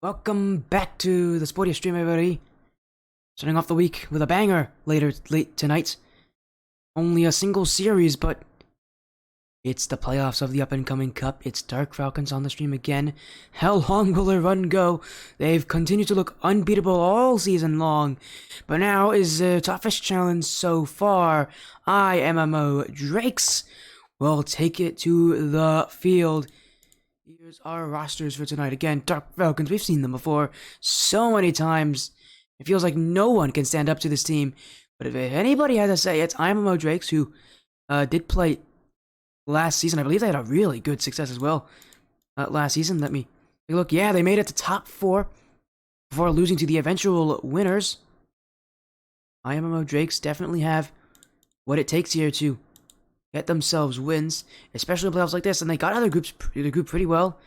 Welcome back to the Sportiest stream, everybody. Starting off the week with a banger late tonight. Only a single series, but it's the playoffs of the up-and-coming cup. It's Dark Falcons on the stream again. How long will their run go? They've continued to look unbeatable all season long, but now is the toughest challenge so far. IMMO Drakes will take it to the field. Here's our rosters for tonight. Again, Dark Falcons, we've seen them before so many times. It feels like no one can stand up to this team. But if anybody had to say, it's IMMO Drakes, who did play last season. I believe they had a really good success as well last season. Let me take a look. Yeah, they made it to top 4 before losing to the eventual winners. IMMO Drakes definitely have what it takes here to get themselves wins, especially in playoffs like this, and they got out of the group pretty well,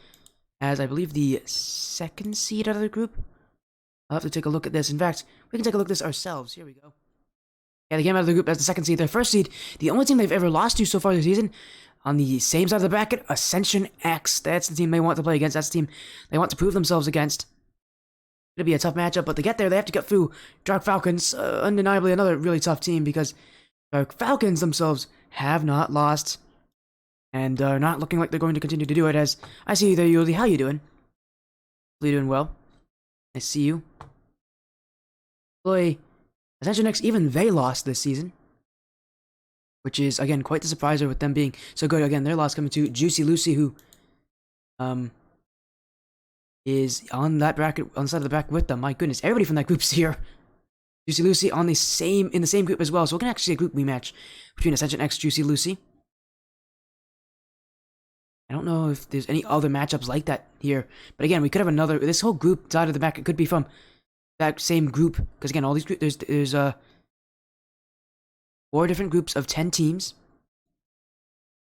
as I believe the second seed out of the group. I'll have to take a look at this. In fact, we can take a look at this ourselves. Here we go. Yeah, they came out of the group as the second seed. Their first seed, the only team they've ever lost to so far this season, on the same side of the bracket, Ascension X. That's the team they want to play against. That's the team they want to prove themselves against. It'll be a tough matchup, but to get there, they have to get through Dark Falcons. Undeniably another really tough team, because Dark Falcons themselves have not lost, and are not looking like they're going to continue to do it. As I see you there, Yuli. How you doing? Hopefully you're doing well. I see you. Boy, Ascension X, even they lost this season, which is, again, quite the surpriser with them being so good. Again, their loss coming to Juicy Lucy, who is on that bracket, on the side of the bracket with them. My goodness, everybody from that group's here. Juicy Lucy in the same group as well, so we can actually see a group rematch between Ascension X Juicy Lucy. I don't know if there's any other matchups like that here, but again, we could have another. This whole group side of the bracket could be from that same group, because again, all these groups, there's 4 different groups of 10 teams,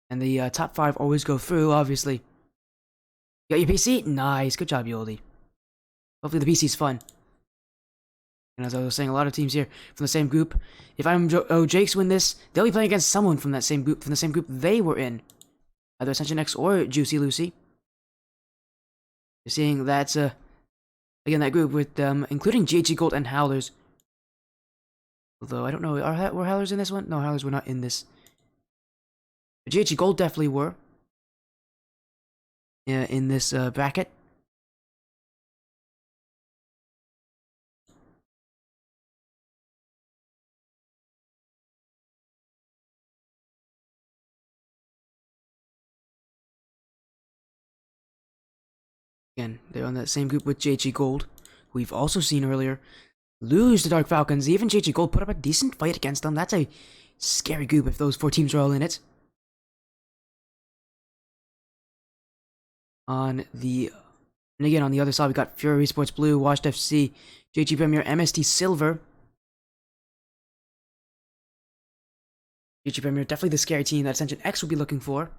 and the top 5 always go through. Obviously, you got your PC. Nice, good job, Yoldi. Hopefully, the PC's fun. And as I was saying, a lot of teams here from the same group. If IMMO Drakes win this, they'll be playing against someone from that same group, they were in, either Ascension X or Juicy Lucy. You're seeing that's again that group with including GHG Gold and Howlers. Although I don't know, were Howlers in this one? No, Howlers were not in this. But GHG Gold definitely were in this bracket. Again, they're on that same group with JG Gold, who we've also seen earlier lose to Dark Falcons. Even JG Gold put up a decent fight against them. That's a scary group if those 4 teams are all in it. And again, on the other side, we got Fury Sports Blue, Washed FC, JG Premier, MST Silver. JG Premier, definitely the scary team that Ascension X will be looking for.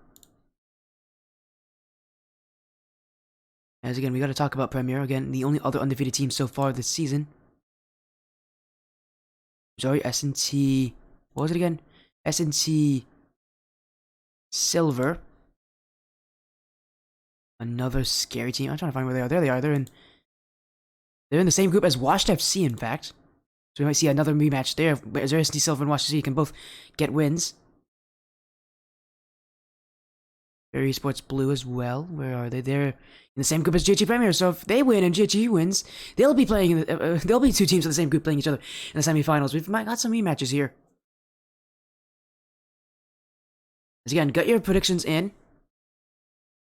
As again, we got to talk about Premier. Again, the only other undefeated team so far this season. Sorry, S&T... What was it again? S&T Silver. Another scary team. I'm trying to find where they are. There they are. They're in the same group as Washed FC, in fact. So we might see another rematch there. As S&T Silver and Washed FC can both get wins. Fury Sports Blue as well. Where are they? They're in the same group as GG Premier. So if they win and GG wins, they'll be playing. There'll be 2 teams in the same group playing each other in the semifinals. We've got some rematches here. As again, get your predictions in.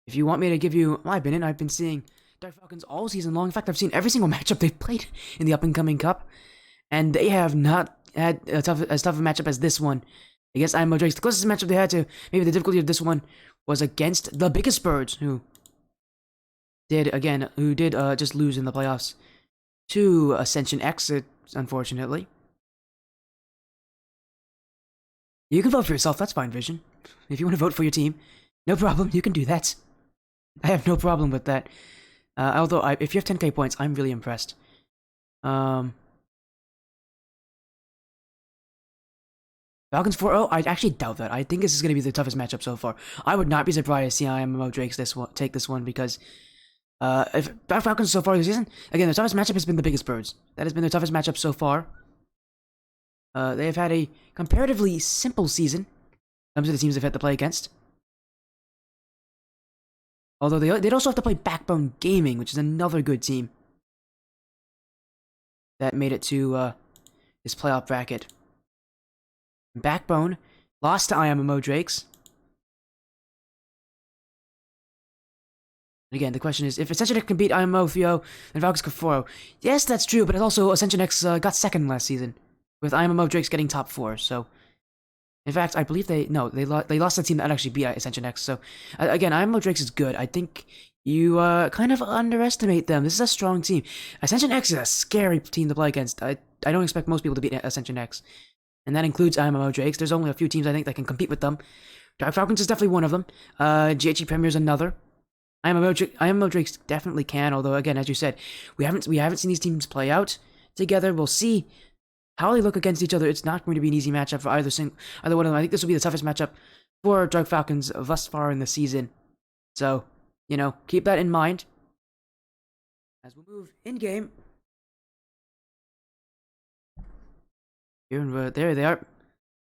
If you want me to give you my opinion, I've been seeing Dark Falcons all season long. In fact, I've seen every single matchup they've played in the up-and-coming cup, and they have not had as tough a matchup as this one against IMMO Drakes. The closest matchup they had to maybe the difficulty of this one was against the biggest birds, who did just lose in the playoffs to Ascension X, unfortunately. You can vote for yourself, that's fine, Vision. If you want to vote for your team, no problem, you can do that. I have no problem with that. Although, if you have 10k points, I'm really impressed. Falcons 4-0? I actually doubt that. I think this is going to be the toughest matchup so far. I would not be surprised to see IMMO Drakes take this one, because If Dark Falcons so far this season, again, their toughest matchup has been the biggest birds. That has been their toughest matchup so far. They have had a comparatively simple season in terms of the teams they've had to play against. Although they'd also have to play Backbone Gaming, which is another good team that made it to this playoff bracket. Backbone lost to IMMO Drakes. Again, the question is, if Ascension X can beat IMMO 3-0, then Falcons could 4-0. Yes, that's true, but also Ascension X got second last season, with IMMO Drakes getting top 4, so... In fact, I believe they lost the team that actually beat Ascension X, so... again, IMMO Drakes is good. I think you kind of underestimate them. This is a strong team. Ascension X is a scary team to play against. I don't expect most people to beat Ascension X. And that includes IMMO Drakes. There's only a few teams, I think, that can compete with them. Dark Falcons is definitely one of them. GHE Premier is another. IMMO Drakes definitely can, although, again, as you said, we haven't seen these teams play out together. We'll see how they look against each other. It's not going to be an easy matchup for either one of them. I think this will be the toughest matchup for Dark Falcons thus far in the season. So, you know, keep that in mind as we move in-game. Here, there they are.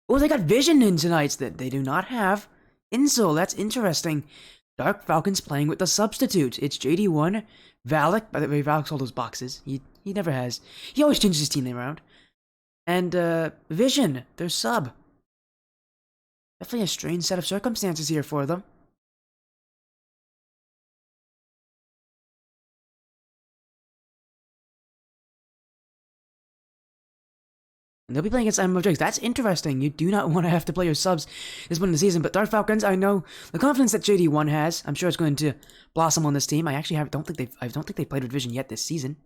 Oh, they got Vision in tonight that they do not have Insol. That's interesting. Dark Falcons playing with the substitute. It's JD1, Valak. By the way, Valak's all those boxes. He never has. He always changes his team name around. And Vision, their sub. Definitely a strange set of circumstances here for them. And they'll be playing against IMMO Drakes. That's interesting. You do not want to have to play your subs this point in the season. But Dark Falcons, I know the confidence that JD1 has. I'm sure it's going to blossom on this team. I actually don't think they've played with Vision yet this season.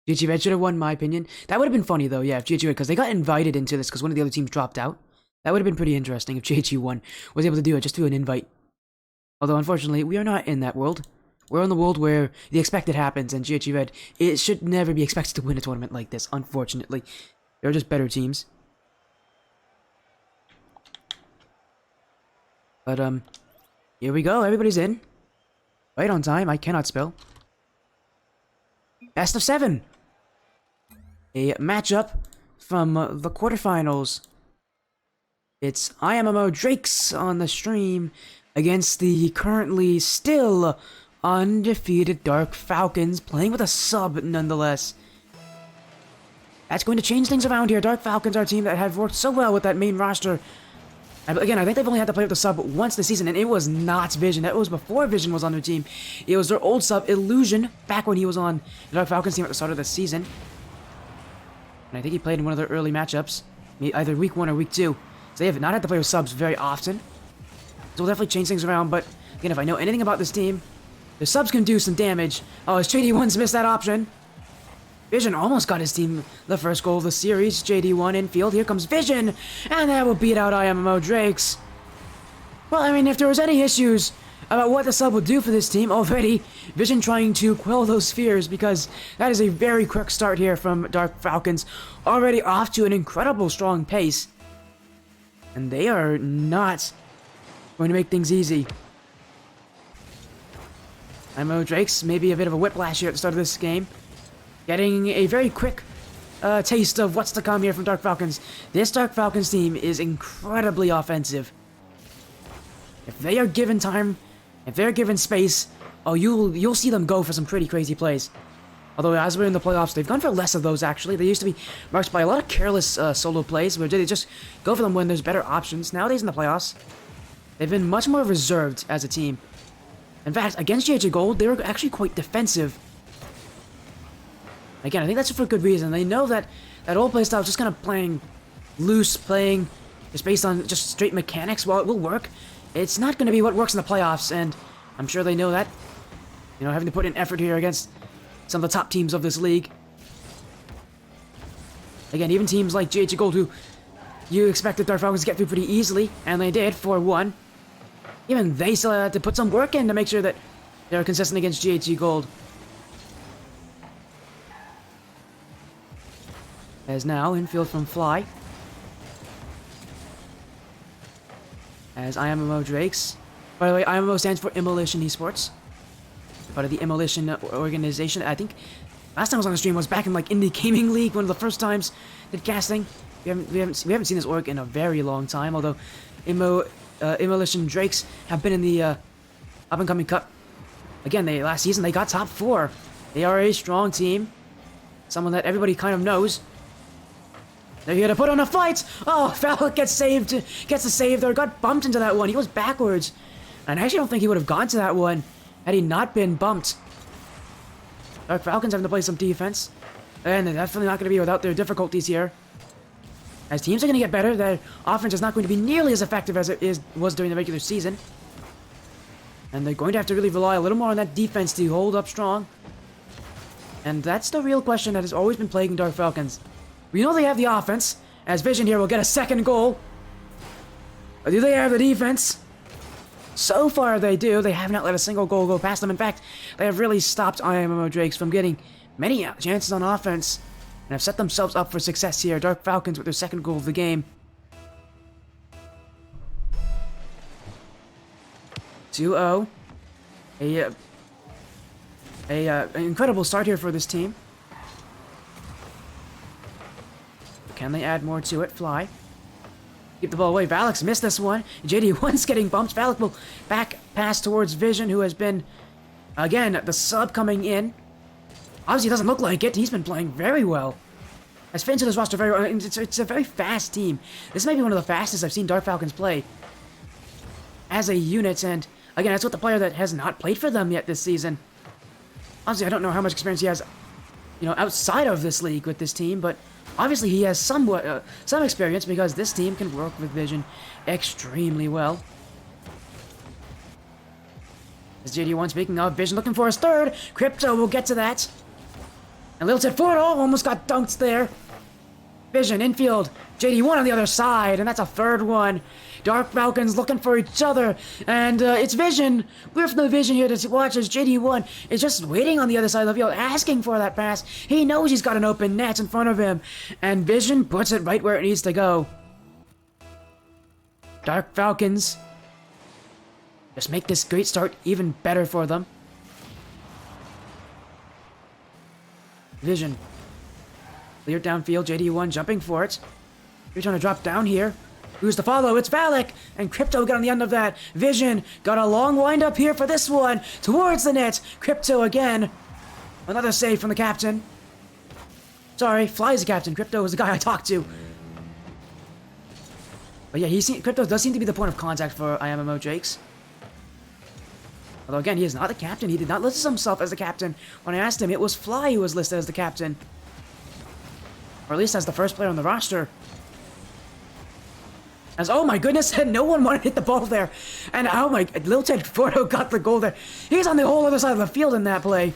GG Red should have won, my opinion. That would have been funny, though, yeah, if GG Red, because they got invited into this because one of the other teams dropped out. That would have been pretty interesting if GG won, was able to do it just through an invite. Although, unfortunately, we are not in that world. We're in the world where the expected happens, and GG Red, it should never be expected to win a tournament like this, unfortunately. They're just better teams. But, here we go, everybody's in. Right on time, I cannot spell. Best of 7! A matchup from the quarterfinals. It's IMMO Drakes on the stream against the currently still undefeated Dark Falcons, playing with a sub nonetheless. That's going to change things around here. Dark Falcons are a team that have worked so well with that main roster. Again, I think they've only had to play with the sub once this season, and it was not Vision. That was before Vision was on their team. It was their old sub, Illusion, back when he was on the Dark Falcons team at the start of the season. And I think he played in one of their early matchups, either week 1 or week 2. So they have not had to play with subs very often. So we'll definitely change things around, but again, if I know anything about this team, the subs can do some damage. Oh, as JD1's missed that option. Vision almost got his team the first goal of the series. JD1 infield. Here comes Vision, and that will beat out IMMO Drakes. Well, I mean, if there was any issues about what the sub would do for this team already, Vision trying to quell those fears, because that is a very quick start here from Dark Falcons, already off to an incredible strong pace. And they are not going to make things easy. IMMO Drakes, maybe a bit of a whiplash here at the start of this game. Getting a very quick taste of what's to come here from Dark Falcons. This Dark Falcons team is incredibly offensive. If they are given time, if they're given space, oh, you'll see them go for some pretty crazy plays. Although as we're in the playoffs, they've gone for less of those actually. They used to be marked by a lot of careless solo plays where they just go for them when there's better options. Nowadays in the playoffs, they've been much more reserved as a team. In fact, against GH Gold, they were actually quite defensive. Again, I think that's for good reason. They know that that old playstyle is just kind of playing loose, playing just based on just straight mechanics. While it will work, it's not going to be what works in the playoffs, and I'm sure they know that. You know, having to put in effort here against some of the top teams of this league. Again, even teams like GH Gold, who you expected Dark Falcons to get through pretty easily, and they did, 4-1. Even they still had to put some work in to make sure that They're consistent against GHG Gold. As now, infield from Fly. As IMMO Drakes. By the way, IMMO stands for Immolition Esports. Part of the Immolition organization. I think last time I was on the stream was back in like Indie Gaming League, one of the first times did casting. We haven't seen this org in a very long time, although Immolition Drakes have been in the up-and-coming cup. Again, last season they got top 4. They are a strong team. Someone that everybody kind of knows. They're here to put on a fight! Oh, Falcon gets a save there, got bumped into that one. He was backwards. And I actually don't think he would have gone to that one had he not been bumped. Dark Falcons having to play some defense. And they're definitely not going to be without their difficulties here. As teams are going to get better, their offense is not going to be nearly as effective as it was during the regular season. And they're going to have to really rely a little more on that defense to hold up strong. And that's the real question that has always been plaguing Dark Falcons. We know they have the offense, as Vision here will get a second goal. But do they have the defense? So far they do. They have not let a single goal go past them. In fact, they have really stopped IMMO Drakes from getting many chances on offense. And have set themselves up for success here. Dark Falcons with their second goal of the game. 2-0. An incredible start here for this team. Can they add more to it? Fly. Keep the ball away. Valak's missed this one. JD1's getting bumped. Valak will back pass towards Vision, who has been, again, the sub coming in. Obviously, it doesn't look like it. He's been playing very well. Has fit into this roster very well. It's a very fast team. This may be one of the fastest I've seen Dark Falcons play as a unit, and again, that's with the player that has not played for them yet this season. Obviously, I don't know how much experience he has, outside of this league with this team, but obviously he has some experience because this team can work with Vision extremely well. As JD1, speaking of, Vision looking for his third. Crypto will get to that. And Lil Ted Ford almost got dunked there. Vision, infield. JD1 on the other side, and that's a third one. Dark Falcons looking for each other, and it's Vision. We're from the Vision here to watch as JD1 is just waiting on the other side of the field, asking for that pass. He knows he's got an open net in front of him, and Vision puts it right where it needs to go. Dark Falcons just make this great start even better for them. Vision. Clear downfield, JD1 jumping for it. You're trying to drop down here. Who's to follow? It's Valak! And Crypto got on the end of that. Vision got a long wind up here for this one. Towards the net. Crypto again. Another save from the captain. Sorry, Fly's the captain. Crypto was the guy I talked to. But yeah, Crypto does seem to be the point of contact for IMMO Drakes. Although again, he is not the captain. He did not list himself as the captain. When I asked him, it was Fly who was listed as the captain. Or at least as the first player on the roster. As, oh my goodness, no one wanted to hit the ball there. And oh my, Lil Ted Fordo got the goal there. He's on the whole other side of the field in that play.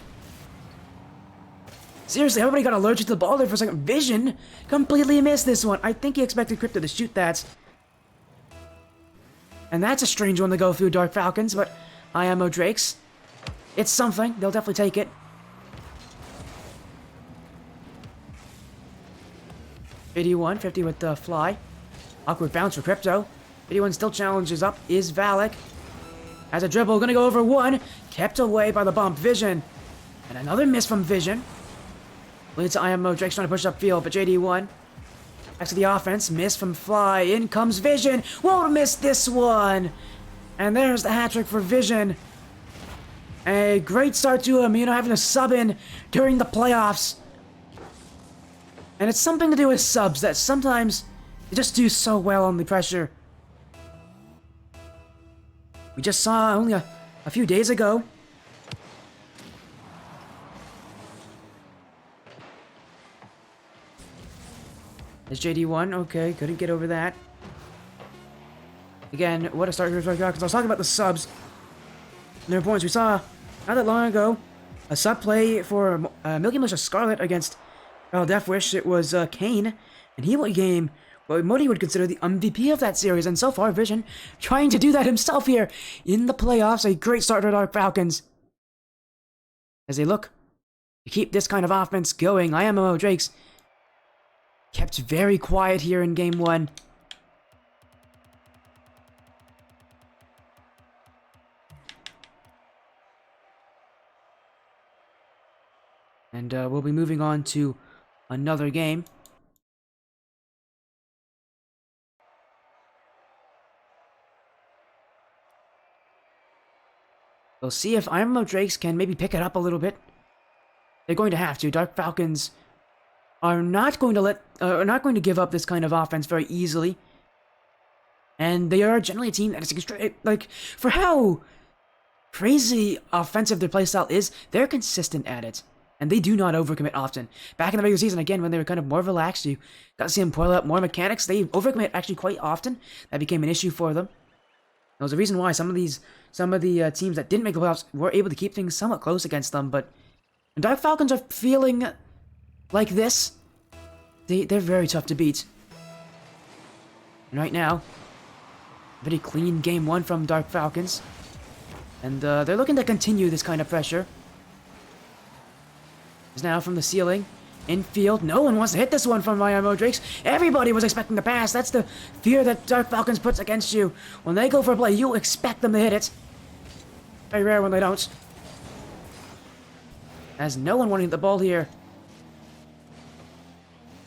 Seriously, everybody got allergic to the ball there for a second. Vision completely missed this one. I think he expected Crypto to shoot that. And that's a strange one to go through Dark Falcons, but IMO Drakes. It's something. They'll definitely take it. 81, 50 with the Fly. Awkward bounce for Crypto. 81 still challenges up. Is Valak. Has a dribble. Gonna go over one. Kept away by the bump. Vision. And another miss from Vision. Leads to IMO. Drake's trying to push upfield, but JD1. Back to the offense. Miss from Fly. In comes Vision. Won't miss this one. And there's the hat trick for Vision. A great start to him, having a sub in during the playoffs. And it's something to do with subs that sometimes they just do so well on the pressure. We just saw only a few days ago. There's JD1. Okay, couldn't get over that. Again, what a start here for because I was talking about the subs. And their points. We saw, not that long ago, a sub play for Milky Militia Scarlet against Death Wish. It was Kane, and he became what Modi would consider the MVP of that series. And so far, Vision trying to do that himself here in the playoffs. A great start for Dark Falcons. as they look to keep this kind of offense going. IMMO Drakes kept very quiet here in game 1. And we'll be moving on to another game. We'll see if IMMO Drakes can maybe pick it up a little bit. They're going to have to. Dark Falcons are not going to give up this kind of offense very easily. And they are generally a team that is like, for how crazy offensive their playstyle is, they're consistent at it. And they do not overcommit often. Back in the regular season, again, when they were kind of more relaxed, you got to see them pull out more mechanics. They overcommit actually quite often. That became an issue for them. There was a reason why some of the teams that didn't make the playoffs were able to keep things somewhat close against them. But when Dark Falcons are feeling like this, they're very tough to beat. And right now, very clean game 1 from Dark Falcons. And they're looking to continue this kind of pressure. Is now from the ceiling. Infield. No one wants to hit this one from IMMO Drakes. Everybody was expecting the pass. That's the fear that Dark Falcons puts against you. When they go for a play, you expect them to hit it. Very rare when they don't. As no one wanting the ball here.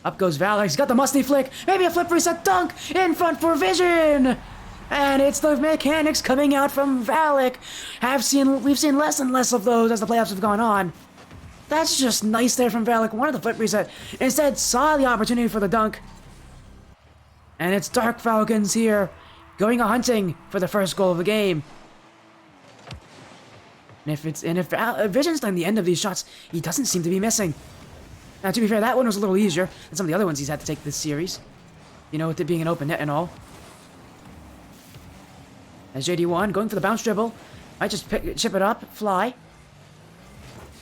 Up goes Valak. He's got the musty flick. Maybe a flip reset dunk in front for Vision. And it's the mechanics coming out from Valak. We've seen less and less of those as the playoffs have gone on. That's just nice there from Valak. Wanted the flip reset. Instead, saw the opportunity for the dunk. And it's Dark Falcons here, going a-hunting for the first goal of the game. And if Vision's done the end of these shots, he doesn't seem to be missing. Now, to be fair, that one was a little easier than some of the other ones he's had to take this series. You know, with it being an open net and all. As JD1 going for the bounce dribble. Might just chip it up, fly.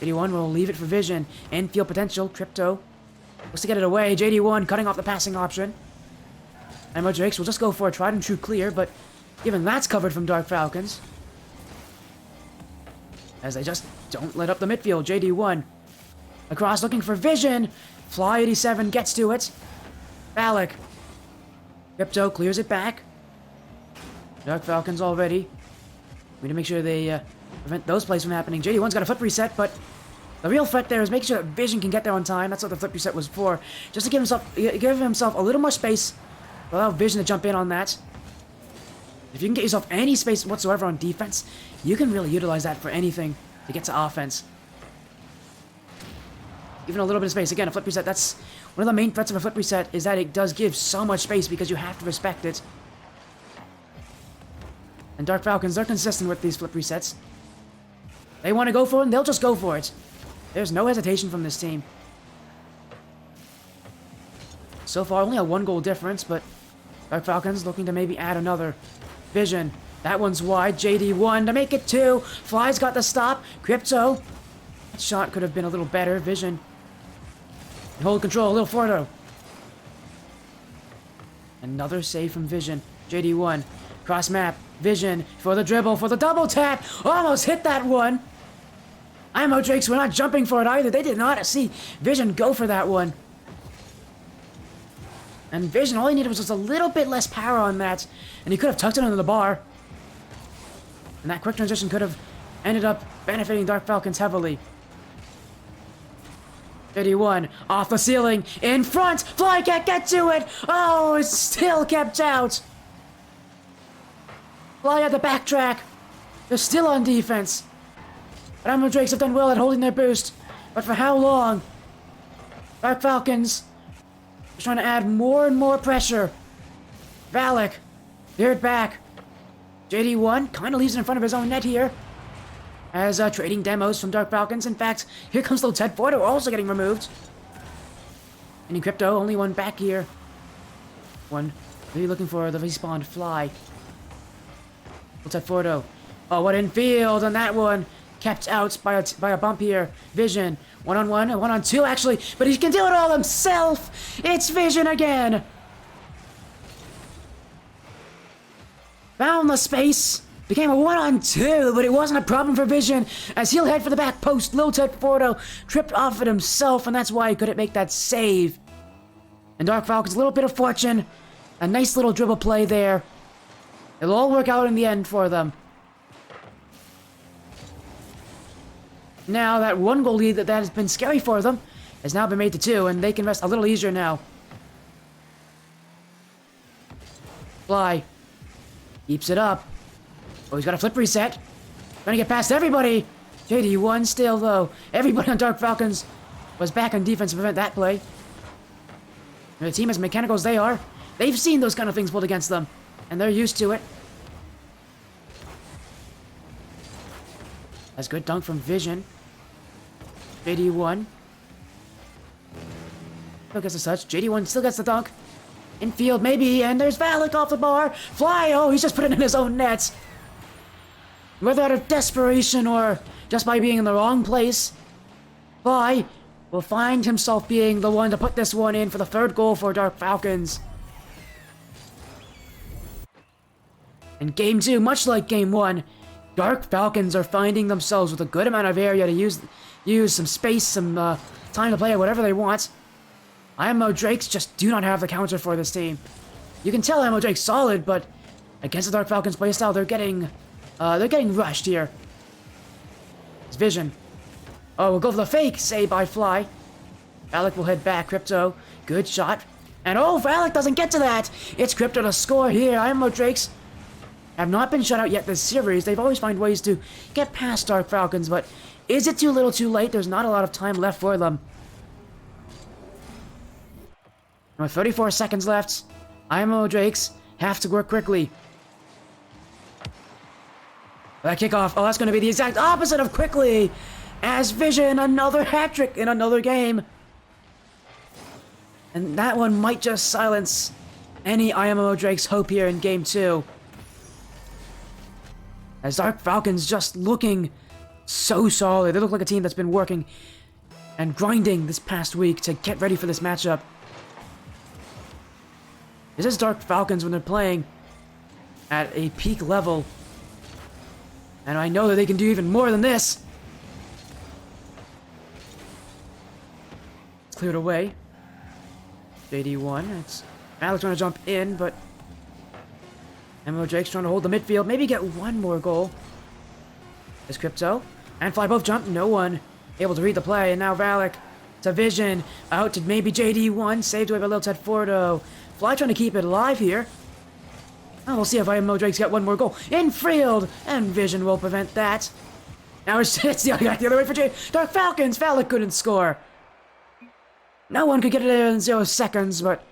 JD1 will leave it for Vision. Infield potential. Crypto looks to get it away. JD1 cutting off the passing option. IMMO Drakes will just go for a tried and true clear, but even that's covered from Dark Falcons. As they just don't let up the midfield. JD1 across looking for Vision. Fly 87 gets to it. Valak. Crypto clears it back. Dark Falcons already. We need to make sure they prevent those plays from happening. JD1's got a flip reset, but the real threat there is making sure that Vision can get there on time. That's what the flip reset was for. Just to give himself a little more space. Allow Vision to jump in on that. If you can get yourself any space whatsoever on defense, you can really utilize that for anything to get to offense. Even a little bit of space. Again, a flip reset, that's one of the main threats of a flip reset, is that it does give so much space because you have to respect it. And Dark Falcons, they're consistent with these flip resets. They want to go for it, and they'll just go for it. There's no hesitation from this team. So far, only a 1-goal difference, but Dark Falcons looking to maybe add another. Vision. That one's wide. JD1 to make it 2. Fly's got the stop. Crypto. That shot could have been a little better. Vision. Hold control. A little Fordo. Another save from Vision. JD1. Cross map. Vision for the dribble. For the double tap. Almost hit that one. IMMO Drakes were not jumping for it either. They did not see Vision go for that one. And Vision, all he needed was just a little bit less power on that, and he could have tucked it under the bar. And that quick transition could have ended up benefiting Dark Falcons heavily. 81 off the ceiling, in front, Fly can't get to it! Oh, it's still kept out! Fly had the backtrack. They're still on defense. But IMMO Drakes have done well at holding their boost. But for how long? Dark Falcons is trying to add more and more pressure. Valak, veered back. JD1 kind of leaves it in front of his own net here. As trading demos from Dark Falcons. In fact, here comes little Ted Fordo also getting removed. And in Crypto, only one back here. One maybe looking for the respawned Fly. Little Ted Fordo. Oh, what infield on that one. Kept out by a bump here. Vision. 1-on-1, 1-on-2 actually, but he can do it all himself! It's Vision again! Found the space, Became a 1-on-2, but it wasn't a problem for Vision, as he'll head for the back post. Lil Ted Fordo tripped off it himself, and that's why he couldn't make that save. And Dark Falcons, a little bit of fortune, a nice little dribble play there. It'll all work out in the end for them. Now, that 1-goal lead that has been scary for them has now been made to 2, and they can rest a little easier now. Fly. Keeps it up. Oh, he's got a flip reset. Trying to get past everybody. JD1 still, though. Everybody on Dark Falcons was back on defense to prevent that play. And the team as mechanical as they are, they've seen those kind of things pulled against them, and they're used to it. That's good dunk from Vision. JD1. Still gets the touch. JD1 still gets the dunk. Infield, maybe, and there's Valak off the bar. Fly, oh, he's just put it in his own nets. Whether out of desperation or just by being in the wrong place, Fly will find himself being the one to put this one in for the 3rd goal for Dark Falcons. In Game 2, much like Game 1, Dark Falcons are finding themselves with a good amount of area to use some space, some time to play, whatever they want. IMMO Drakes just do not have the counter for this team. You can tell IMMO Drake's solid, but against the Dark Falcons playstyle, they're getting rushed here. It's Vision. Oh, we'll go for the fake save by Fly. Valak will head back. Crypto, good shot. And oh, Valak doesn't get to that. It's Crypto to score here. IMMO Drakes have not been shut out yet this series. They've always found ways to get past Dark Falcons, but is it too little too late? There's not a lot of time left for them. And with 34 seconds left, IMMO Drakes have to work quickly. That kickoff, oh, that's going to be the exact opposite of quickly, as Vision, another hat-trick in another game. And that one might just silence any IMMO Drake's hope here in Game 2. As Dark Falcons just looking so solid. They look like a team that's been working and grinding this past week to get ready for this matchup. This is Dark Falcons when they're playing at a peak level. And I know that they can do even more than this. It's cleared away. JD1. It's Alex trying to jump in, but IMMO Drake's trying to hold the midfield. Maybe get one more goal. There's Crypto and Fly both jump. No one able to read the play. And now Valak to Vision. Out to maybe JD1. Saved away by Lil Ted Fordo. Fly trying to keep it alive here. Oh, we'll see if IMMO Drake's got one more goal. Infield! And Vision will prevent that. Now it's the other way for Dark Falcons. Valak couldn't score. No one could get it in 0 seconds, but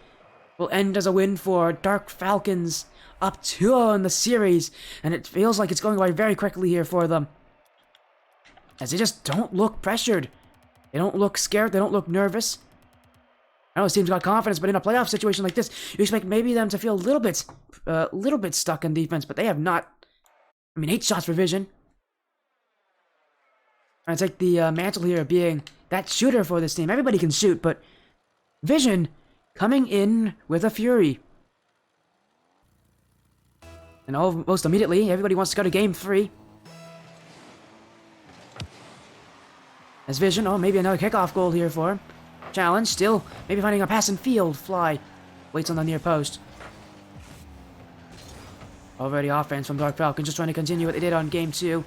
will end as a win for Dark Falcons. Up 2-0 in the series, and it feels like it's going away very quickly here for them. As they just don't look pressured. They don't look scared. They don't look nervous. I know this team's got confidence, but in a playoff situation like this, you expect maybe them to feel a little bit stuck in defense, but they have not. I mean, 8 shots for Vision. Trying to take the mantle here of being that shooter for this team. Everybody can shoot, but Vision coming in with a fury. And almost immediately, everybody wants to go to Game 3. As Vision, oh, maybe another kickoff goal here for him. Challenge, still, maybe finding a pass in field. Fly waits on the near post. Already offense from Dark Falcon, just trying to continue what they did on Game 2.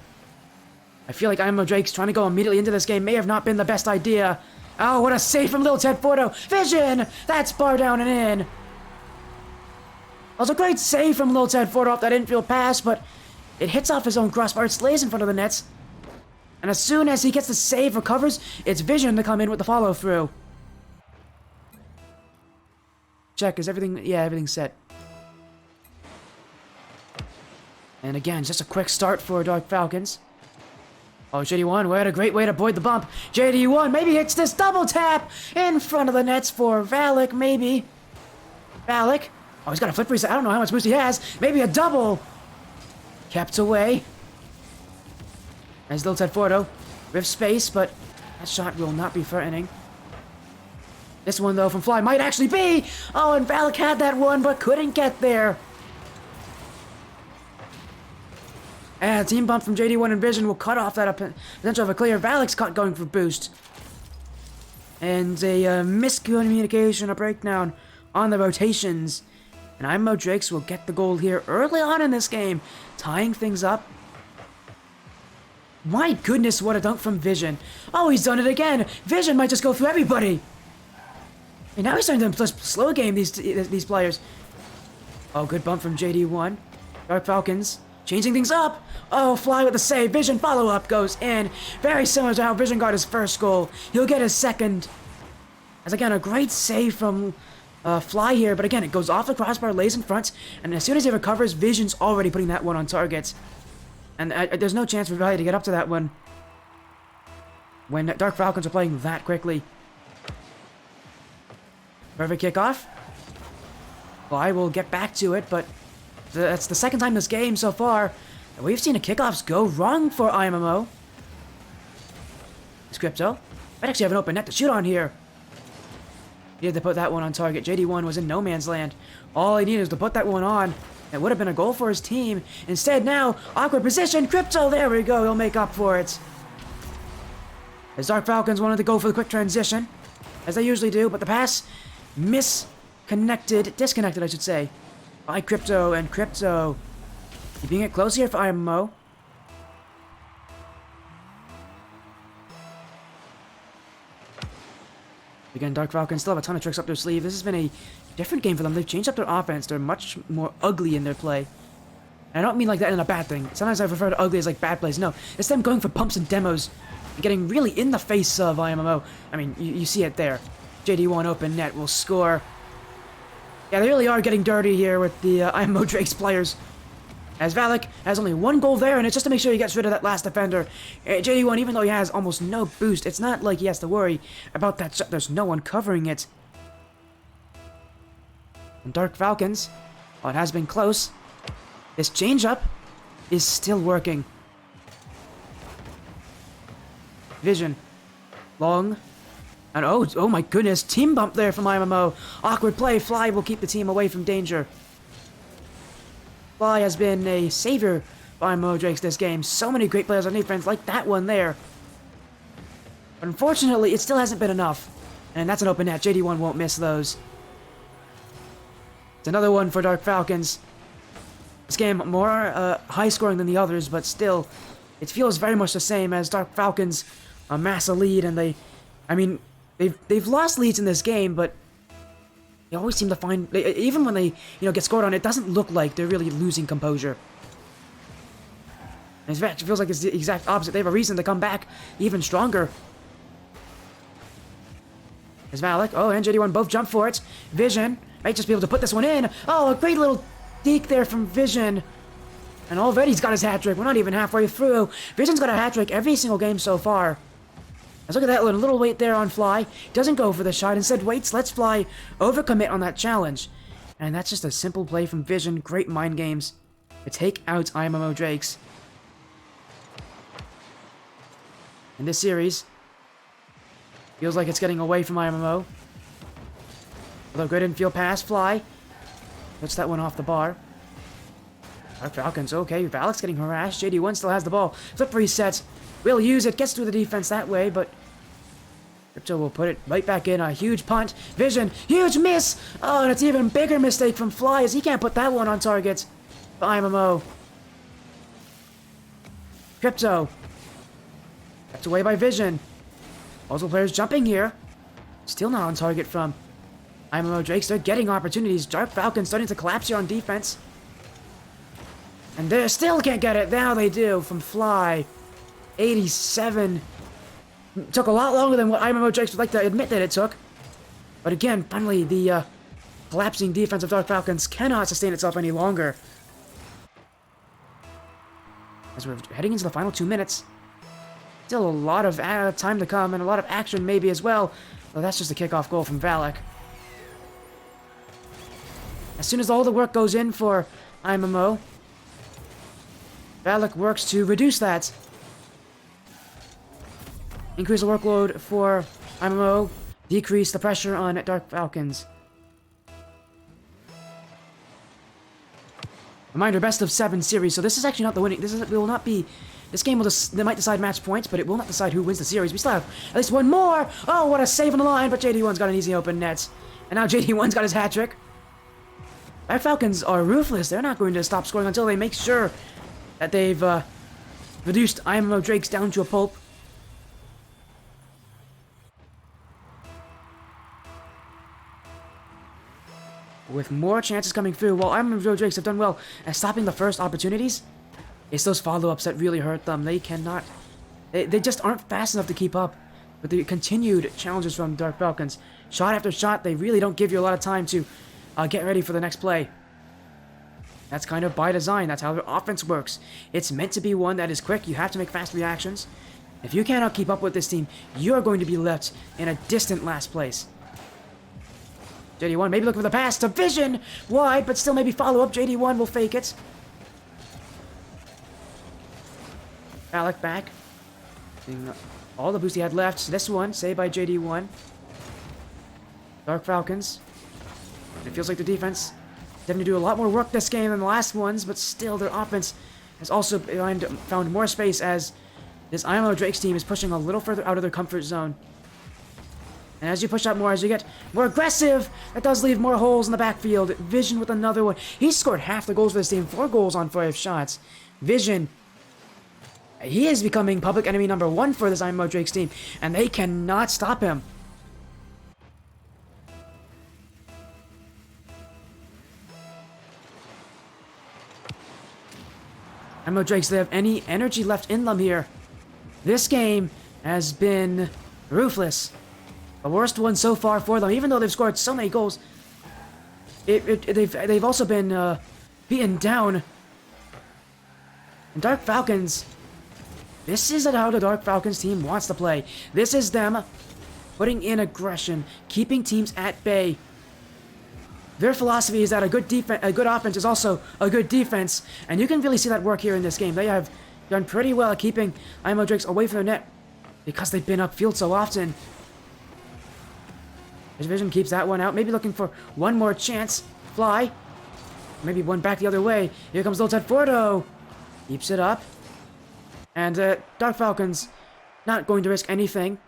I feel like IMMO Drake's trying to go immediately into this game may have not been the best idea. Oh, what a save from Lil Ted Fordo. Vision! That's bar down and in. That was a great save from Lil Ted Fordo off that infield pass, but it hits off his own crossbar. It stays in front of the nets. And as soon as he gets the save, recovers, it's Vision to come in with the follow-through. Check, is everything... Yeah, everything's set. And again, just a quick start for Dark Falcons. Oh, JD1, what a great way to avoid the bump. JD1 maybe hits this double tap in front of the nets for Valak, maybe. Valak. Oh, he's got a flip reset. I don't know how much boost he has. Maybe a double. Kept away. As Lil Ted Fordo rips space, but that shot will not be threatening. This one, though, from Fly might actually be. Oh, and Valak had that one, but couldn't get there. And team bump from JD1 and Vision will cut off that potential of a clear. Valak's caught going for boost. And a miscommunication, a breakdown on the rotations. And IMMO Drakes will get the goal here early on in this game, tying things up. My goodness, what a dunk from Vision. Oh, he's done it again. Vision might just go through everybody. And now he's starting to slow game these players. Oh, good bump from JD1. Dark Falcons changing things up. Oh, Fly with the save. Vision follow-up goes in. Very similar to how Vision got his first goal. He'll get his second. As again, a great save from Fly here. But again, it goes off the crossbar, lays in front. And as soon as he recovers, Vision's already putting that one on target. And there's no chance for Valley to get up to that one when Dark Falcons are playing that quickly. Perfect kickoff. Fly will get back to it, but that's the second time this game so far that we've seen the kickoffs go wrong for IMMO. It's Crypto. Might actually have an open net to shoot on here. Needed to put that one on target. JD1 was in no man's land. All he needed was to put that one on. It would have been a goal for his team. Instead now, awkward position. Crypto, there we go. He'll make up for it. As Dark Falcons wanted to go for the quick transition, as they usually do, but the pass disconnected, I should say, by Crypto, and Crypto keeping it close here for IMMO. Again, Dark Falcons still have a ton of tricks up their sleeve. This has been a different game for them. They've changed up their offense. They're much more ugly in their play. And I don't mean like that in a bad thing. Sometimes I refer to ugly as like bad plays. No, it's them going for pumps and demos and getting really in the face of IMMO. I mean, you see it there. JD1 open net will score. Yeah, they really are getting dirty here with the IMMO Drakes players. As Valak has only one goal there, and it's just to make sure he gets rid of that last defender. JD1, even though he has almost no boost, it's not like he has to worry about that shot. There's no one covering it. And Dark Falcons, while it has been close, this change-up is still working. Vision. Long. And oh my goodness, team bump there from IMMO. Awkward play. Fly will keep the team away from danger. Fly has been a savior by IMMO Drakes this game. So many great players on defense, like that one there. But unfortunately, it still hasn't been enough. And that's an open net. JD1 won't miss those. It's another one for Dark Falcons. This game more high scoring than the others, but still, it feels very much the same as Dark Falcons amass a lead, and they've lost leads in this game, but they always seem to find, even when they get scored on, it doesn't look like they're really losing composure. And in fact, it feels like it's the exact opposite. They have a reason to come back even stronger. There's Valak. Oh, and JD1 both jump for it. Vision might just be able to put this one in. Oh, a great little deke there from Vision. And already he's got his hat-trick. We're not even halfway through. Vision's got a hat-trick every single game so far. Let's look at that little wait there on Fly. Doesn't go for the shot. Instead waits, lets Fly overcommit on that challenge. And that's just a simple play from Vision. Great mind games to take out IMMO Drakes. In this series, feels like it's getting away from IMMO. Although good infield pass, Fly puts that one off the bar. Dark Falcons, okay, Valak's getting harassed. JD1 still has the ball. Flip reset. Will use it, gets through the defense that way, but Crypto will put it right back in. A huge punt. Vision, huge miss! Oh, and it's an even bigger mistake from Fly as he can't put that one on target. For IMMO. Crypto. Kept away by Vision. Multiple players jumping here. Still not on target from IMMO Drakes. They're getting opportunities. Dark Falcons starting to collapse here on defense. And they still can't get it. Now they do from Fly. 87. Took a lot longer than what IMMO Drakes would like to admit that it took. But again, finally, the collapsing defense of Dark Falcons cannot sustain itself any longer. As we're heading into the final 2 minutes. Still a lot of time to come and a lot of action maybe as well. Well, that's just a kickoff goal from Valak. As soon as all the work goes in for IMMO, Valak works to reduce that. Increase the workload for IMMO, decrease the pressure on Dark Falcons. Reminder, best of 7 series, so this is actually not the winning. This game they might decide match points, but it will not decide who wins the series. We still have at least one more. Oh, what a save on the line, but JD1's got an easy open net. And now JD1's got his hat trick. Our Falcons are ruthless. They're not going to stop scoring until they make sure that they've reduced IMMO Drakes down to a pulp. With more chances coming through, while IMMO Drakes have done well at stopping the first opportunities, it's those follow-ups that really hurt them. They cannot... They just aren't fast enough to keep up with the continued challenges from Dark Falcons. Shot after shot, they really don't give you a lot of time to get ready for the next play. That's kind of by design. That's how their offense works. It's meant to be one that is quick. You have to make fast reactions. If you cannot keep up with this team, you're going to be left in a distant last place. JD1 maybe looking for the pass to Vision. Wide, but still maybe follow up. JD1 will fake it. Alec back. All the boost he had left. This one, saved by JD1. Dark Falcons. It feels like the defense having to do a lot more work this game than the last ones, but still their offense has also found more space as this IMMO Drakes team is pushing a little further out of their comfort zone. And as you push out more, as you get more aggressive, that does leave more holes in the backfield. Vision with another one. He's scored half the goals for this team, 4 goals on 5 shots. Vision, he is becoming public enemy number 1 for this IMMO Drakes team, and they cannot stop him. IMMO Drakes, they have any energy left in them here. This game has been ruthless. The worst one so far for them, even though they've scored so many goals. They've also been beaten down. And Dark Falcons, this is how the Dark Falcons team wants to play. This is them putting in aggression, keeping teams at bay. Their philosophy is that a good offense is also a good defense, and you can really see that work here in this game. They have done pretty well at keeping IMMO Drakes away from their net because they've been upfield so often. His Vision keeps that one out, maybe looking for one more chance. Fly. Maybe one back the other way. Here comes Lil Tedfordo. Keeps it up. And Dark Falcons not going to risk anything.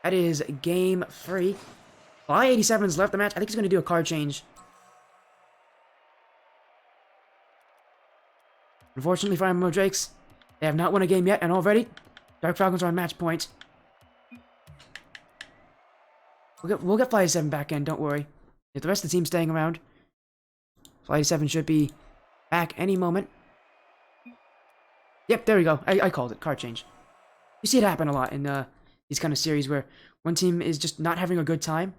That is game 3. Fly 87's left the match. I think he's going to do a card change. Unfortunately for IMMO Drakes, they have not won a game yet, and already Dark Falcons are on match point. We'll get Fly 87 back in, don't worry. If the rest of the team's staying around, Fly 87 should be back any moment. Yep, there we go. I called it. Card change. You see it happen a lot in these kind of series where one team is just not having a good time.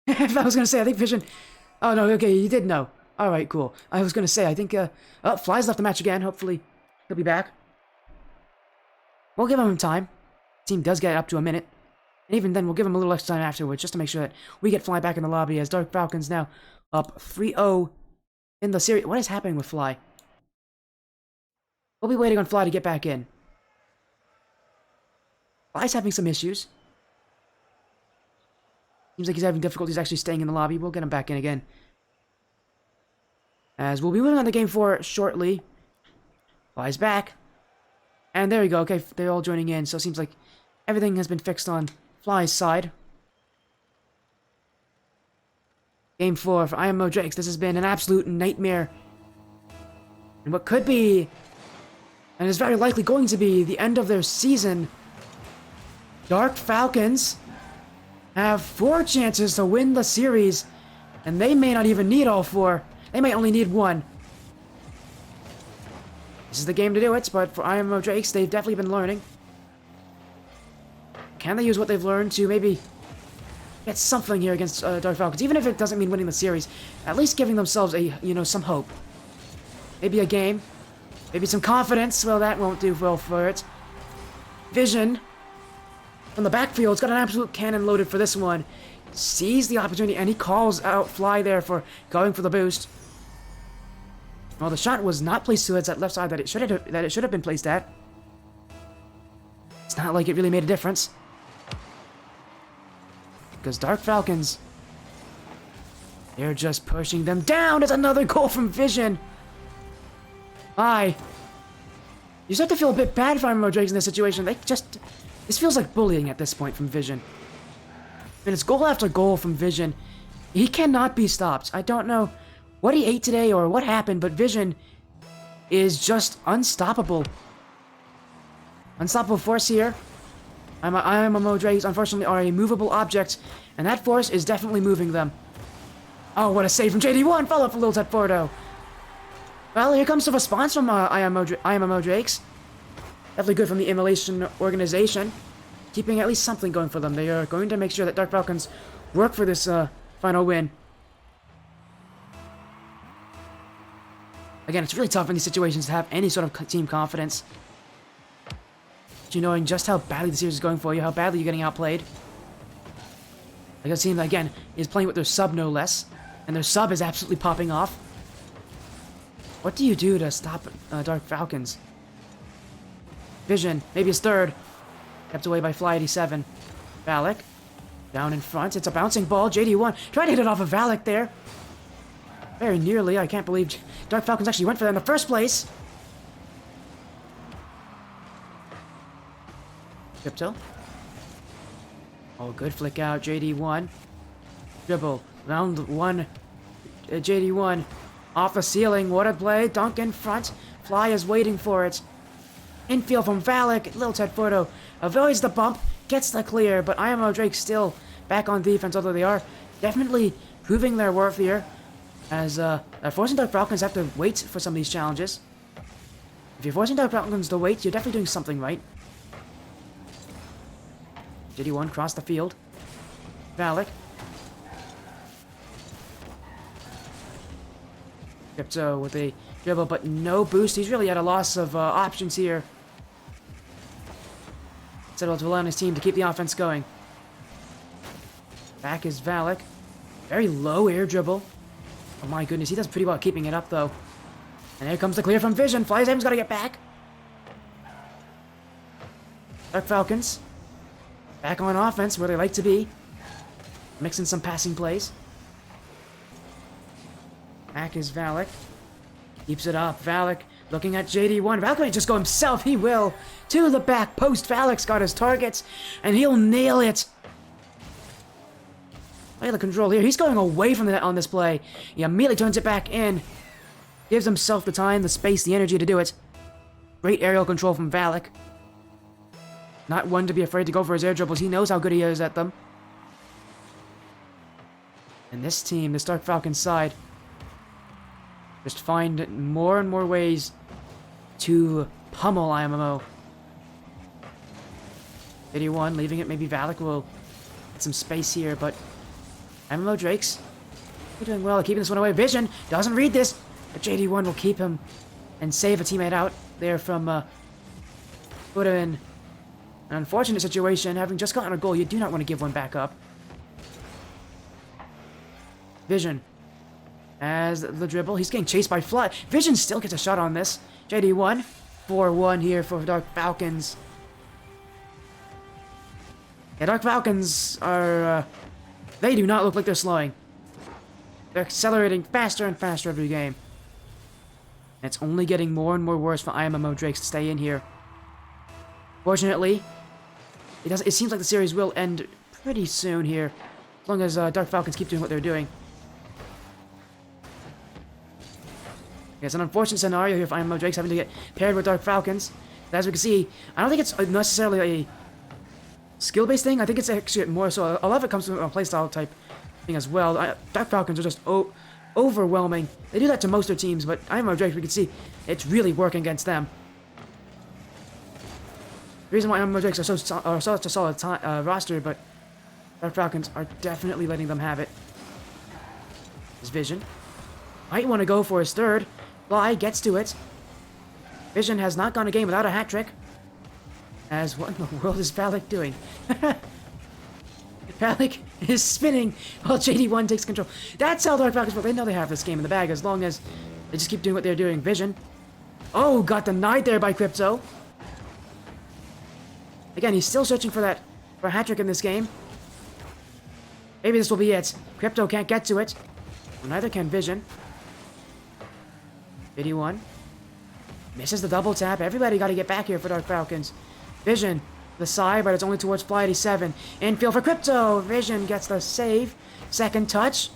I was gonna say, I think Vision... Oh, no, okay, you did know. Alright, cool. I was gonna say, I think, Oh, Fly's left the match again. Hopefully, he'll be back. We'll give him time. The team does get up to a minute. And even then, we'll give him a little extra time afterwards, just to make sure that we get Fly back in the lobby, as Dark Falcons now up 3-0 in the series. What is happening with Fly? We'll be waiting on Fly to get back in. Fly's having some issues. Seems like he's having difficulties actually staying in the lobby. We'll get him back in again. As we'll be moving on to Game 4 shortly. Fly's back. And there we go. Okay, they're all joining in. So it seems like everything has been fixed on Fly's side. Game 4 for IMMO Drakes. This has been an absolute nightmare. And what could be, and is very likely going to be, the end of their season. Dark Falcons have 4 chances to win the series, and they may not even need all 4. They may only need 1. This is the game to do it, but for IMMO Drakes, they've definitely been learning. Can they use what they've learned to maybe get something here against Dark Falcons? Even if it doesn't mean winning the series, at least giving themselves a, some hope. Maybe a game. Maybe some confidence. Well, that won't do well for it. Vision from the backfield's got an absolute cannon loaded for this one. Sees the opportunity, and he calls out Fly there for going for the boost. Well, the shot was not placed to its that left side that it should have been placed at. It's not like it really made a difference. Because Dark Falcons, they're just pushing them down. It's another goal from Vision. Bye. You start to feel a bit bad for IMMO Drakes in this situation. This feels like bullying at this point from Vision. And it's goal after goal from Vision. He cannot be stopped. I don't know what he ate today or what happened, but Vision is just unstoppable. Unstoppable force here. IMMO Drakes, unfortunately, are a movable object, and that force is definitely moving them. Oh, what a save from JD1! Follow up for Lil Tedfordo. Well, here comes the response from IMMO Drakes. Definitely good from the Immolation organization. Keeping at least something going for them. They are going to make sure that Dark Falcons work for this final win. Again, it's really tough in these situations to have any sort of team confidence. You knowing just how badly the series is going for you, how badly you're getting outplayed. Like a team that, again, is playing with their sub no less. And their sub is absolutely popping off. What do you do to stop Dark Falcons? Vision, maybe his third. Kept away by Fly 87. Valak, down in front. It's a bouncing ball. JD1 trying to hit it off of Valak there. Very nearly. I can't believe Dark Falcons actually went for that in the first place. Crypto. Oh, good flick out. JD1. Dribble. Round one. JD1. Off the ceiling. What a play. Dunk in front. Fly is waiting for it. Infield from Valak. Lil Tedfordo avoids the bump. Gets the clear. But IMMO Drake still back on defense. Although they are definitely proving their worth here. As forcing Dark Falcons have to wait for some of these challenges. If you're forcing Dark Falcons to wait, you're definitely doing something right. JD1 cross the field. Valak. Crypto with a dribble, but no boost. He's really at a loss of options here. Instead of allowing his team to keep the offense going. Back is Valak. Very low air dribble. Oh my goodness, he does pretty well at keeping it up though. And here comes the clear from Vision. Fly's aim's got to get back. Dark Falcons. Back on offense, where they like to be. Mixing some passing plays. Back is Valak. Keeps it up. Valak looking at JD1. Valak might just go himself. He will. To the back post. Valak's got his targets. And he'll nail it. Look at the control here. He's going away from the net on this play. He immediately turns it back in. Gives himself the time, the space, the energy to do it. Great aerial control from Valak. Not one to be afraid to go for his air dribbles. He knows how good he is at them. And this team, this Dark Falcons side, just find more and more ways to pummel IMMO. 81, leaving it. Maybe Valak will get some space here, but IMMO Drakes, they're doing well at keeping this one away. Vision doesn't read this, but JD1 will keep him and save a teammate out there from put him in an unfortunate situation. Having just gotten a goal, you do not want to give one back up. Vision as the dribble. He's getting chased by Fly. Vision still gets a shot on this. JD1, 4-1 here for Dark Falcons. Yeah, Dark Falcons are, they do not look like they're slowing. They're accelerating faster and faster every game. And it's only getting more and more worse for IMMO Drakes to stay in here. Fortunately, it seems like the series will end pretty soon here, as long as Dark Falcons keep doing what they're doing. It's an unfortunate scenario here for IMMO Drakes having to get paired with Dark Falcons. But as we can see, I don't think it's necessarily a skill-based thing. I think it's actually more so. A lot of it comes from a playstyle type thing as well. Dark Falcons are just overwhelming. They do that to most of their teams, but IMMO Drakes, we can see it's really working against them. The reason why IMMO Drakes are such a solid roster, but Dark Falcons are definitely letting them have it. His Vision might want to go for his third. Fly gets to it. Vision has not gone a game without a hat trick. As what in the world is Valak doing? Valak is spinning while JD1 takes control. That's how Dark Falcons work. They know they have this game in the bag as long as They just keep doing what they're doing. Vision. Oh, got denied there by Crypto. Again, he's still searching for a hat trick in this game. Maybe this will be it. Crypto can't get to it. Well, neither can Vision. 81. Misses the double tap. Everybody got to get back here for Dark Falcons. Vision, the side, but it's only towards Fly 87. Infield for Crypto. Vision gets the save. Second touch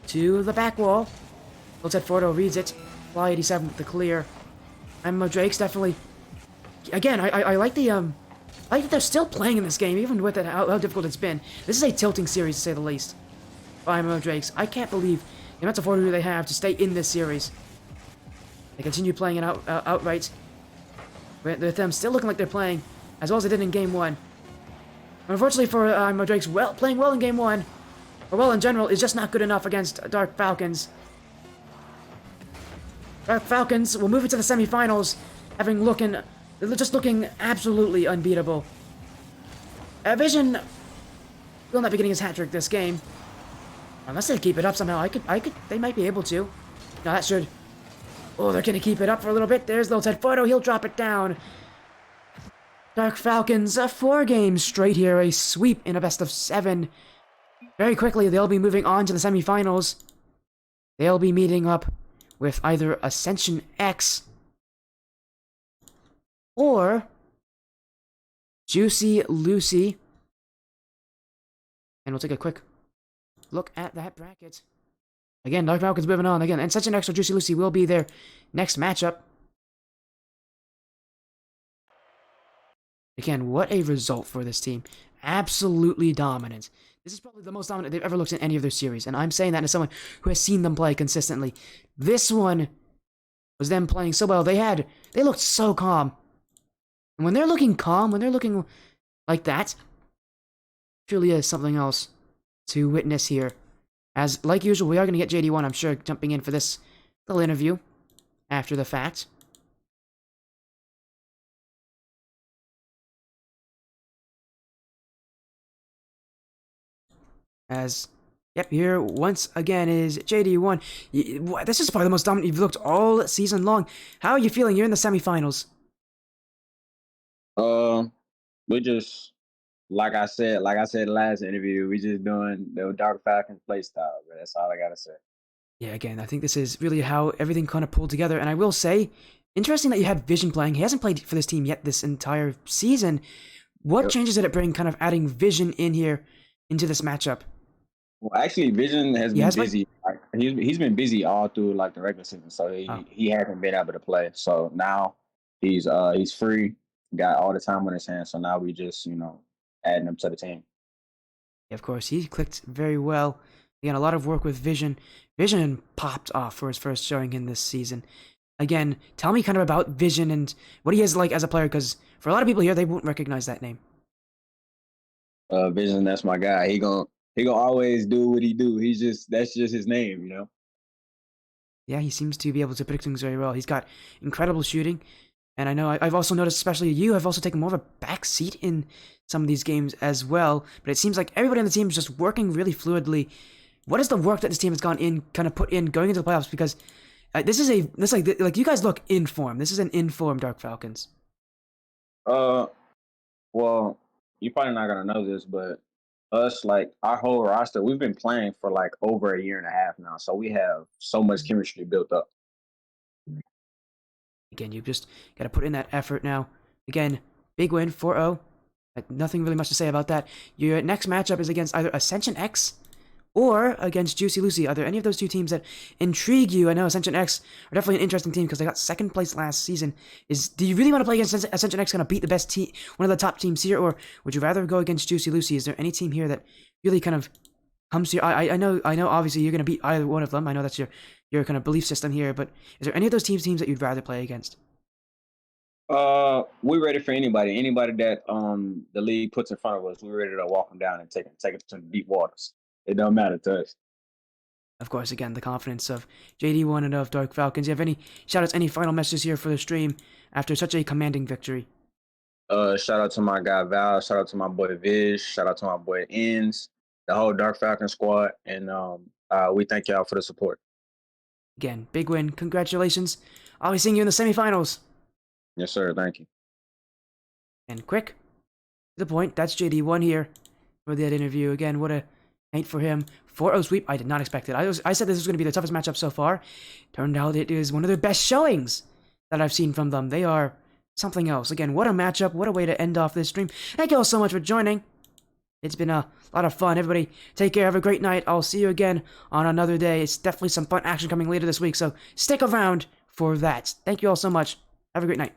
to the back wall. Looks at Fordo, reads it. Fly 87 with the clear. IMMO Drake's definitely... Again, I like the, I like that they're still playing in this game, even with how difficult it's been. This is a tilting series, to say the least. IMMO Drakes. I can't believe the amount of fortitude they have to stay in this series. They continue playing it outright. With them still looking like they're playing as well as they did in Game 1. Unfortunately for IMMO Drakes, playing well in Game 1, or well in general, is just not good enough against Dark Falcons. Dark Falcons will move into the semifinals, looking absolutely unbeatable. Vision will not be getting his hat trick this game, unless they keep it up somehow. They might be able to. No, that should. Oh, they're gonna keep it up for a little bit. There's Little Ted Photo. He'll drop it down. Dark Falcons, 4 games straight here, a sweep in a best of 7. Very quickly, they'll be moving on to the semifinals. They'll be meeting up with either Ascension X or Juicy Lucy. And we'll take a quick look at that bracket. Again, Dark Falcons moving on. Again, Ascension X or Juicy Lucy will be their next matchup. Again, what a result for this team. Absolutely dominant. This is probably the most dominant they've ever looked in any of their series, and I'm saying that as someone who has seen them play consistently. This one was them playing so well. They looked so calm. And when they're looking calm, when they're looking like that, truly is something else to witness here. As, like usual, we are going to get JD1, I'm sure, jumping in for this little interview after the fact. As, yep, here once again is JD1. This is probably the most dominant you've looked all season long. How are you feeling? You're in the semifinals. We just like I said last interview, we just doing the Dark Falcons play style, bro. That's all I gotta say. Yeah, again, I think this is really how everything kind of pulled together. And I will say, interesting that you had Vision playing. He hasn't played for this team yet this entire season. What Yep. changes did it bring, kind of adding Vision in here into this matchup? Well, actually, Vision has He been has played? busy. Like, he's been busy all through like the regular season, so Oh, he hasn't been able to play. So now he's free, got all the time on his hands. So now we just adding him to the team. of course, he clicked very well. Again, a lot of work with Vision. Vision popped off for his first showing in this season. Again, tell me kind of about Vision and what he is like as a player, because for a lot of people here, they won't recognize that name. Vision, that's my guy. He gonna always do what he do. That's just his name. Yeah, he seems to be able to predict things very well. He's got incredible shooting. And I know I've also noticed, especially you, have also taken more of a back seat in some of these games as well. But it seems like everybody on the team is just working really fluidly. What is the work that this team has gone in, kind of put in going into the playoffs? Because like you guys look in form. This is an in form Dark Falcons. Uh, well, you're probably not gonna know this, but us, like our whole roster, we've been playing for like over a year and a half now, so we have so much chemistry built up. Again, you just got to put in that effort now. Again, big win 4-0. Nothing really much to say about that. Your next matchup is against either Ascension X or against Juicy Lucy. Are there any of those two teams that intrigue you? I know Ascension X are definitely an interesting team because they got second place last season. Do you really want to play against Ascension X, kind of beat the best team, one of the top teams here, or would you rather go against Juicy Lucy? Is there any team here that really kind of comes to you? I know obviously you're going to beat either one of them. I know that's your kind of belief system here, but is there any of those teams that you'd rather play against? We're ready for anybody. Anybody that the league puts in front of us, we're ready to walk them down and take it to the deep waters. It don't matter to us. Of course, again, the confidence of JD1 and of Dark Falcons. Do you have any shoutouts, any final messages here for the stream after such a commanding victory? Shout out to my guy Val. Shout out to my boy Viz. Shout out to my boy Ends, the whole Dark Falcon squad, and we thank y'all for the support. Again, big win. Congratulations. I'll be seeing you in the semifinals. Yes, sir. Thank you. And quick, to the point, that's JD1 here for that interview. Again, what a night for him. 4-0 sweep, I did not expect it. I said this was going to be the toughest matchup so far. Turned out it is one of their best showings that I've seen from them. They are something else. Again, what a matchup. What a way to end off this stream. Thank you all so much for joining. It's been a lot of fun. Everybody, take care. Have a great night. I'll see you again on another day. It's definitely some fun action coming later this week, so stick around for that. Thank you all so much. Have a great night.